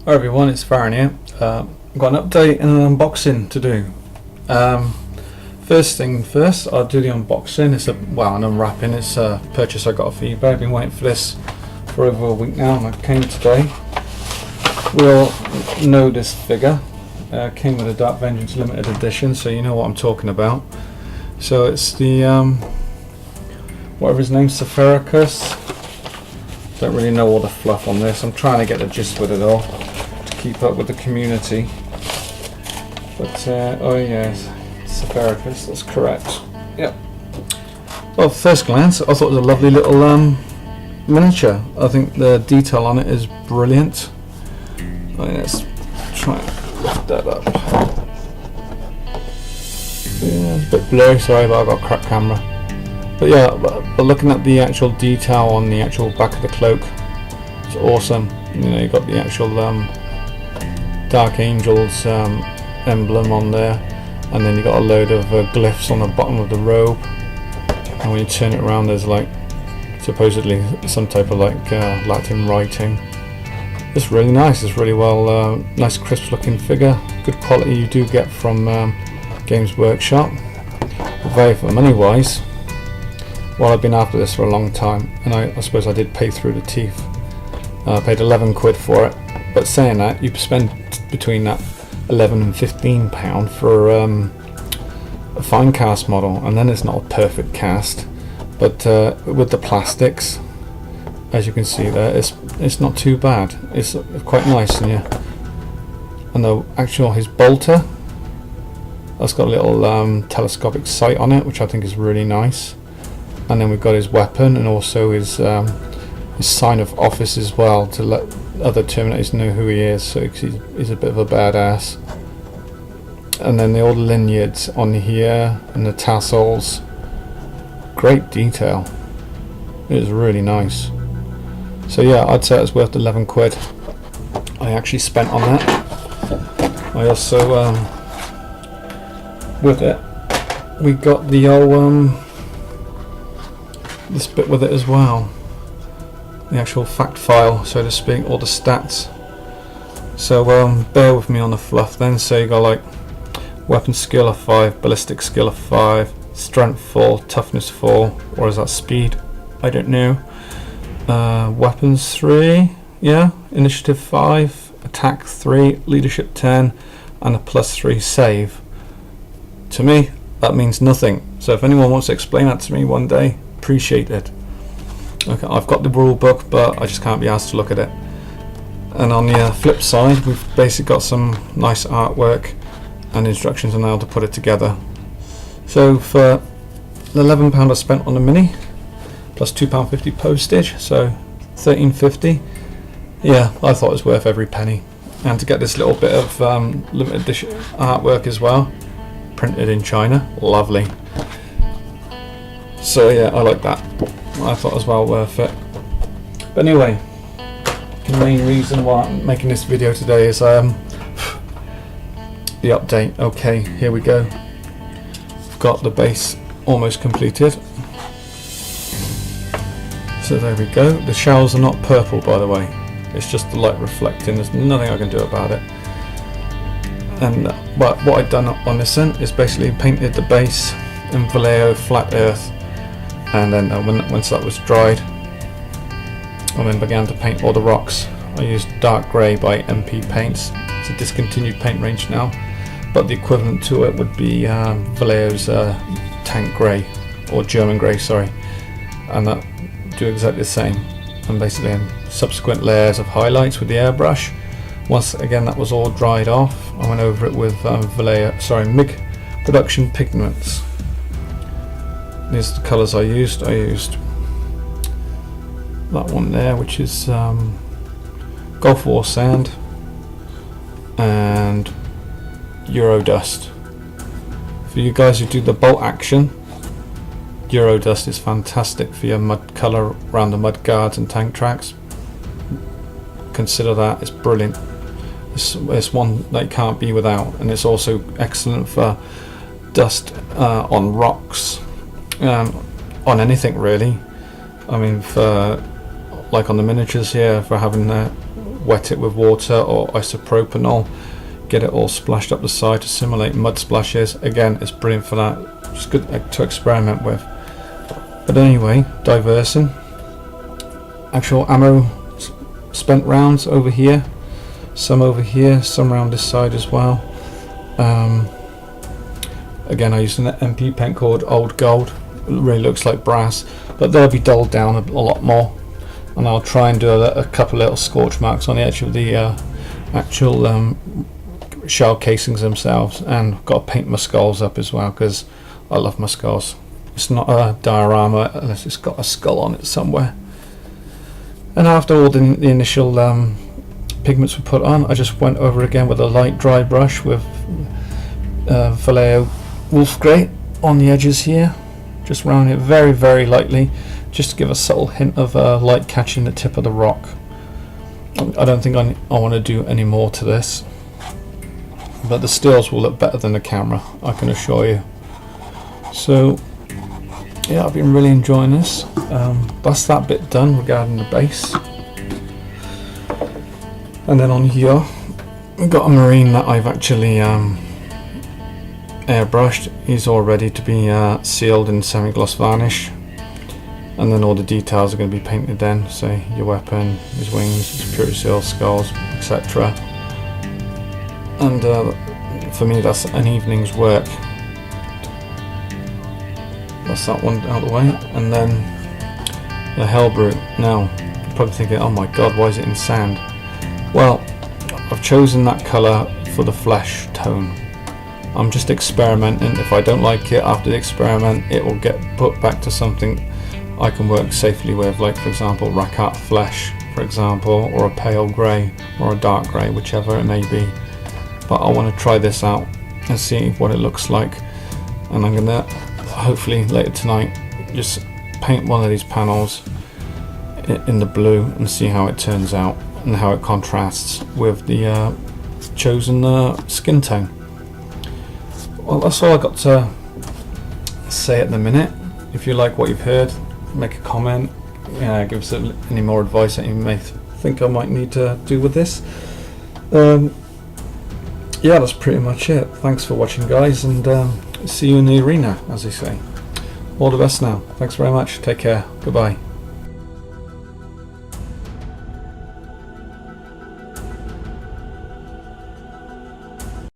Hi everyone, it's Farron here. I've got an update and an unboxing to do. First thing first, I'll do the unboxing. It's an unwrapping. It's a purchase I got off eBay. I've been waiting for this for over a week now, and it came today. We all know this figure. Came with a Dark Vengeance limited edition, so you know what I'm talking about. So it's the whatever his name, Sepharicus. Don't really know all the fluff on this. I'm trying to get the gist with it all to keep up with the community. But oh yes, Sepharicus, that's correct. Yep. Well, first glance, I thought it was a lovely little miniature. I think the detail on it is brilliant. Let's try and lift that up. Yeah, it's a bit blurry, sorry, but I've got a crap camera. But yeah, but looking at the actual detail on the actual back of the cloak, it's awesome. You know, you got the actual Dark Angel's emblem on there, and then you got a load of glyphs on the bottom of the robe. And when you turn it around, there's like supposedly some type of like Latin writing. It's really nice. It's really well, nice, crisp looking figure. Good quality you do get from Games Workshop. Value for money wise. Well, I've been after this for a long time, and I suppose I did pay through the teeth. I paid 11 quid for it, but saying that, you spend between that 11 and 15 pound for a fine cast model, and then it's not a perfect cast, but with the plastics, as you can see there, it's not too bad. It's quite nice, and the actual his bolter, that's got a little telescopic sight on it, which I think is really nice. And then we've got his weapon and also his sign of office as well, to let other Terminators know who he is, so he's a bit of a badass. And then the old lanyards on here and the tassels, great detail. It is really nice. So yeah, I'd say it's worth 11 quid. I actually spent on that. I also with it we got the old this bit with it as well, the actual fact file, so to speak, all the stats. So bear with me on the fluff then. So you got like weapon skill of 5, ballistic skill of 5, strength 4, toughness 4, or is that speed? I don't know. Weapons 3, yeah, initiative 5, attack 3, leadership 10, and a +3 save. To me, that means nothing. So if anyone wants to explain that to me one day, appreciate it. Okay, I've got the rule book, but I just can't be asked to look at it. And on the flip side, we've basically got some nice artwork and instructions on how to put it together. So for the £11 I spent on the mini, plus £2.50 postage, so £13.50. Yeah, I thought it was worth every penny. And to get this little bit of limited edition artwork as well, printed in China, lovely. So yeah, I like that. I thought it was well worth it. But anyway, the main reason why I'm making this video today is the update. Okay, here we go. I've got the base almost completed. So there we go. The shells are not purple, by the way. It's just the light reflecting. There's nothing I can do about it. And but what I've done on this end is basically painted the base in Vallejo flat earth. And then once that was dried, I then began to paint all the rocks. I used dark grey by MP Paints. It's a discontinued paint range now, but the equivalent to it would be Vallejo's tank grey, or German grey, sorry, and that do exactly the same. And basically in subsequent layers of highlights with the airbrush. Once again that was all dried off, I went over it with MIG production pigments. These are the colours I used. I used that one there, which is Gulf War Sand and Eurodust. For you guys who do the bolt action, Eurodust is fantastic for your mud colour around the mud guards and tank tracks. Consider that, it's brilliant. It's one that can't be without, and it's also excellent for dust on rocks. On anything really. I mean, for like on the miniatures here, for having wet it with water or isopropanol, get it all splashed up the side to simulate mud splashes. Again, it's brilliant for that. It's good to experiment with. But anyway, diversing. Actual ammo spent rounds over here, some around this side as well. Again, I used an MP pen called Old Gold. It really looks like brass, but they'll be dulled down a lot more, and I'll try and do a couple little scorch marks on the edge of the actual shell casings themselves, and got to paint my skulls up as well because I love my skulls. It's not a diorama unless it's got a skull on it somewhere. And after all the initial pigments were put on, I just went over again with a light dry brush with Vallejo Wolf Grey on the edges here, just round it very, very lightly, just to give a subtle hint of light catching the tip of the rock. I don't think I want to do any more to this, but the stills will look better than the camera, I can assure you. So yeah, I've been really enjoying this. That's that bit done regarding the base. And then on here we've got a marine that I've actually airbrushed. He's all ready to be sealed in semi-gloss varnish, and then all the details are going to be painted then, say your weapon, his wings, his purity seal, skulls, etc. And for me that's an evening's work. That's that one out of the way. And then the HellBrute. Now you're probably thinking, oh my god, why is it in sand? Well, I've chosen that colour for the flesh tone. I'm just experimenting. If I don't like it after the experiment, it will get put back to something I can work safely with, like for example Rakat flesh, for example, or a pale grey or a dark grey, whichever it may be. But I want to try this out and see what it looks like, and I'm gonna hopefully later tonight just paint one of these panels in the blue and see how it turns out and how it contrasts with the chosen skin tone. Well, that's all I got to say at the minute. If you like what you've heard, make a comment, give us any more advice that you may think I might need to do with this. Yeah, that's pretty much it. Thanks for watching, guys, and see you in the arena, as they say. All the best now. Thanks very much. Take care. Goodbye.